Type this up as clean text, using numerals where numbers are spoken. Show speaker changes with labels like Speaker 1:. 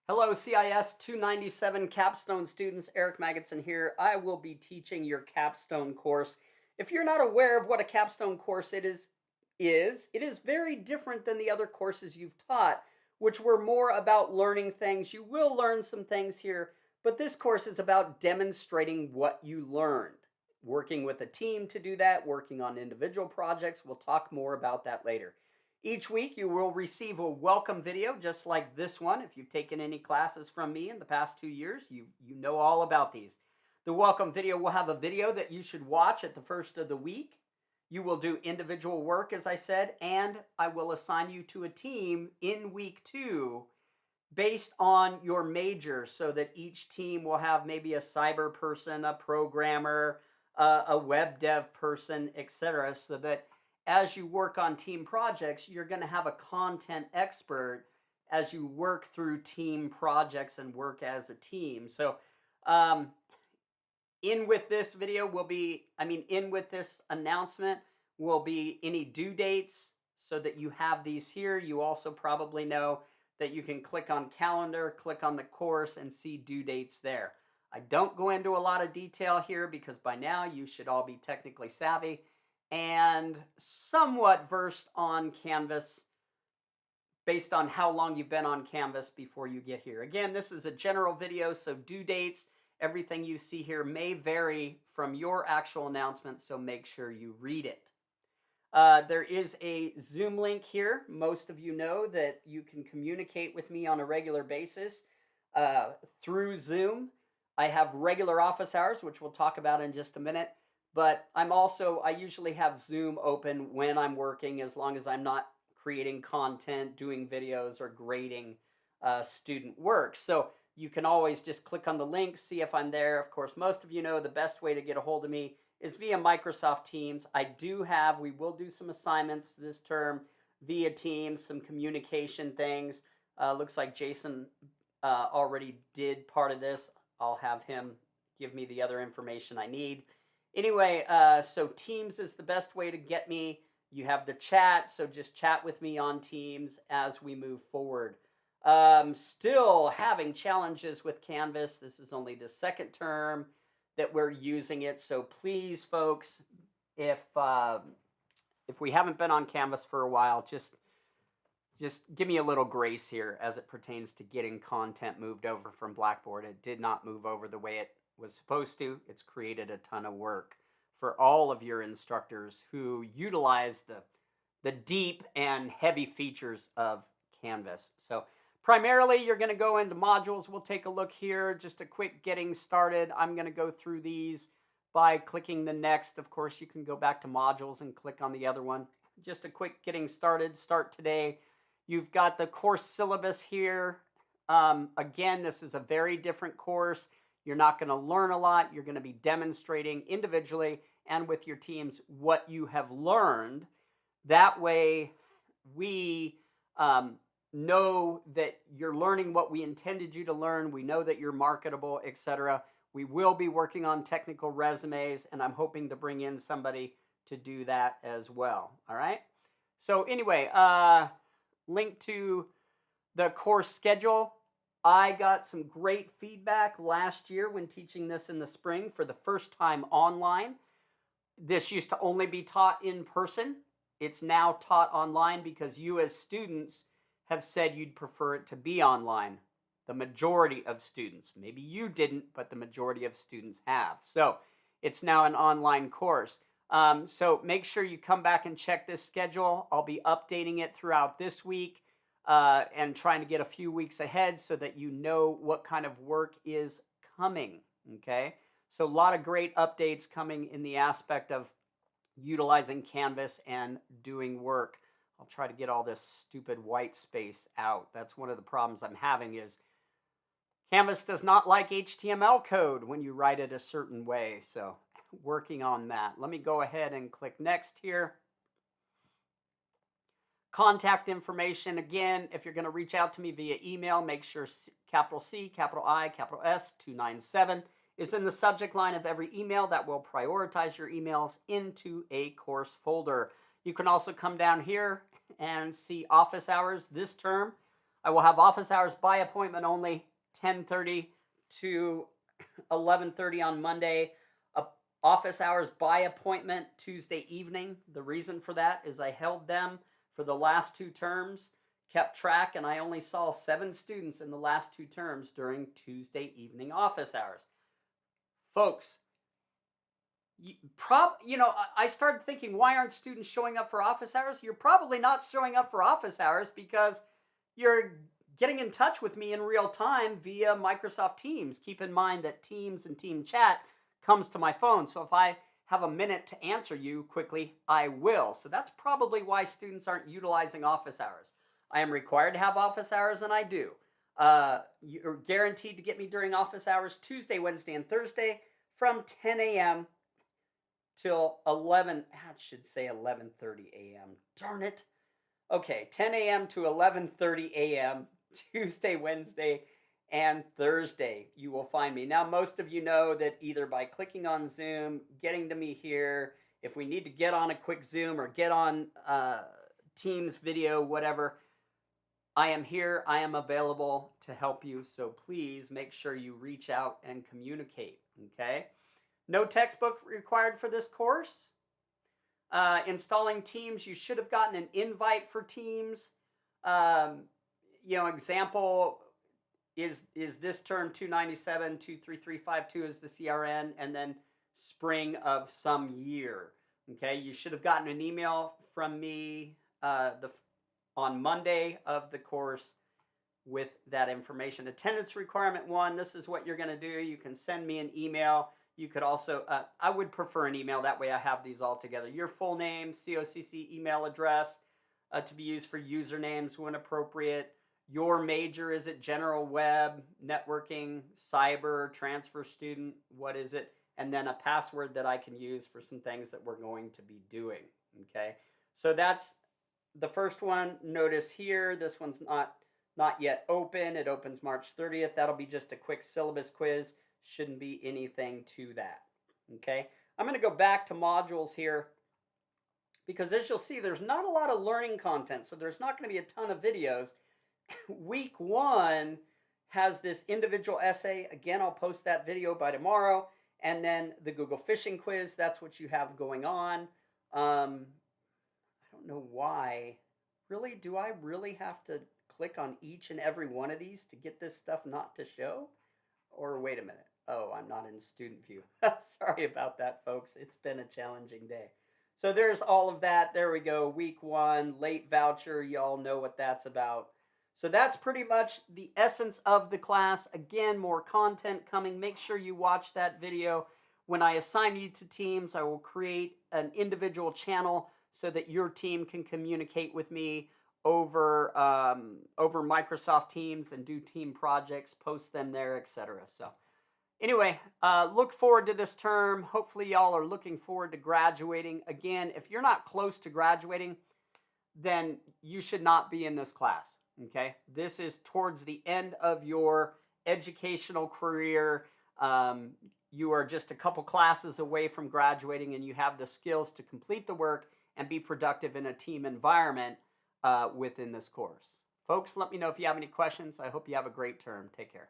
Speaker 1: Hello, CIS297 Capstone students. Eric Magidson here. I will be teaching your Capstone course. If you're not aware of what a Capstone course it is very different than the other courses you've taught, which were more about learning things. You will learn some things here, but this course is about demonstrating what you learned. Working with a team to do that, working on individual projects. We'll talk more about that later. Each week you will receive a welcome video just like this one. If you've taken any classes from me in the past 2 years, you know all about these. The welcome video will have a video that you should watch at the first of the week. You will do individual work, as I said, and I will assign you to a team in week 2 based on your major, so that each team will have maybe a cyber person, a programmer, a web dev person, etc., so that as you work on team projects, you're going to have a content expert as you work through team projects and work as a team. So in with this announcement will be any due dates, so that you have these here. You also probably know that you can click on calendar, click on the course, and see due dates there. I don't go into a lot of detail here because by now you should all be technically savvy and somewhat versed on Canvas based on how long you've been on Canvas before you get here. Again, this is a general video, so due dates, everything you see here may vary from your actual announcement, so make sure you read it. There is a Zoom link here. Most of you know that you can communicate with me on a regular basis through Zoom. I have regular office hours, which we'll talk about in just a minute. But I usually have Zoom open when I'm working, as long as I'm not creating content, doing videos, or grading student work. So you can always just click on the link, see if I'm there. Of course, most of you know the best way to get a hold of me is via Microsoft Teams. We will do some assignments this term via Teams, some communication things. Looks like Jason already did part of this. I'll have him give me the other information I need. Anyway, so Teams is the best way to get me. You have the chat, so just chat with me on Teams as we move forward. Still having challenges with Canvas. This is only the second term that we're using it, so please, folks, if we haven't been on Canvas for a while, just give me a little grace here as it pertains to getting content moved over from Blackboard. It did not move over the way it was supposed to. It's created a ton of work for all of your instructors who utilize the deep and heavy features of Canvas. So primarily, you're going to go into modules. We'll take a look here. Just a quick getting started. I'm going to go through these by clicking the next. Of course, you can go back to modules and click on the other one. Just a quick getting started. Start today. You've got the course syllabus here. Again, this is a very different course. You're not going to learn a lot. You're going to be demonstrating individually and with your teams what you have learned. That way, we know that you're learning what we intended you to learn. We know that you're marketable, etc. We will be working on technical resumes, and I'm hoping to bring in somebody to do that as well. All right? So anyway, link to the course schedule. I got some great feedback last year when teaching this in the spring for the first time online. This used to only be taught in person. It's now taught online because you as students have said you'd prefer it to be online. The majority of students. Maybe you didn't, but the majority of students have. So it's now an online course. So make sure you come back and check this schedule. I'll be updating it throughout this week and trying to get a few weeks ahead so that you know what kind of work is coming, okay? So a lot of great updates coming in the aspect of utilizing Canvas and doing work. I'll try to get all this stupid white space out. That's one of the problems I'm having is Canvas does not like HTML code when you write it a certain way. So working on that. Let me go ahead and click next here. Contact information. Again, if you're going to reach out to me via email, make sure capital C, capital I, capital S, 297 is in the subject line of every email. That will prioritize your emails into a course folder. You can also come down here and see office hours this term. I will have office hours by appointment only, 10:30 to 11:30 on Monday. Office hours by appointment Tuesday evening. The reason for that is I held them for the last 2 terms, kept track, and I only saw 7 students in the last 2 terms during Tuesday evening office hours. Folks, I started thinking, why aren't students showing up for office hours? You're probably not showing up for office hours because you're getting in touch with me in real time via Microsoft Teams. Keep in mind that Teams and Team Chat comes to my phone. So if I have a minute to answer you quickly, I will. So that's probably why students aren't utilizing office hours. I am required to have office hours, and I do. You're guaranteed to get me during office hours Tuesday, Wednesday, and Thursday from 10 a.m. till 11, I should say 11:30 a.m. Darn it. Okay, 10 a.m. to 11:30 a.m. Tuesday, Wednesday, and Thursday, you will find me. Now, most of you know that either by clicking on Zoom, getting to me here, if we need to get on a quick Zoom or get on Teams video, whatever, I am here. I am available to help you. So please make sure you reach out and communicate, okay? No textbook required for this course. Installing Teams, you should have gotten an invite for Teams. Example is this term 297, 23352 is the CRN, and then spring of some year. Okay, you should have gotten an email from me on Monday of the course with that information. Attendance requirement 1, this is what you're going to do. You can send me an email. You could also, I would prefer an email. That way I have these all together. Your full name, COCC email address to be used for usernames when appropriate. Your major, is it general web, networking, cyber, transfer student? What is it? And then a password that I can use for some things that we're going to be doing, okay? So that's the first one. Notice here, this one's not yet open. It opens March 30th. That'll be just a quick syllabus quiz. Shouldn't be anything to that, okay? I'm going to go back to modules here because as you'll see, there's not a lot of learning content, so there's not going to be a ton of videos. Week 1 has this individual essay. Again, I'll post that video by tomorrow. And then the Google phishing quiz, that's what you have going on. I don't know why. Really, do I really have to click on each and every one of these to get this stuff not to show? Or wait a minute. Oh, I'm not in student view. Sorry about that, folks. It's been a challenging day. So there's all of that. There we go. Week 1, late voucher. Y'all know what that's about. So that's pretty much the essence of the class. Again, more content coming. Make sure you watch that video. When I assign you to teams, I will create an individual channel so that your team can communicate with me over Microsoft Teams and do team projects, post them there, etc. So anyway, look forward to this term. Hopefully y'all are looking forward to graduating. Again, if you're not close to graduating, then you should not be in this class. Okay, this is towards the end of your educational career. You are just a couple classes away from graduating, and you have the skills to complete the work and be productive in a team environment within this course. Folks, let me know if you have any questions. I hope you have a great term. Take care.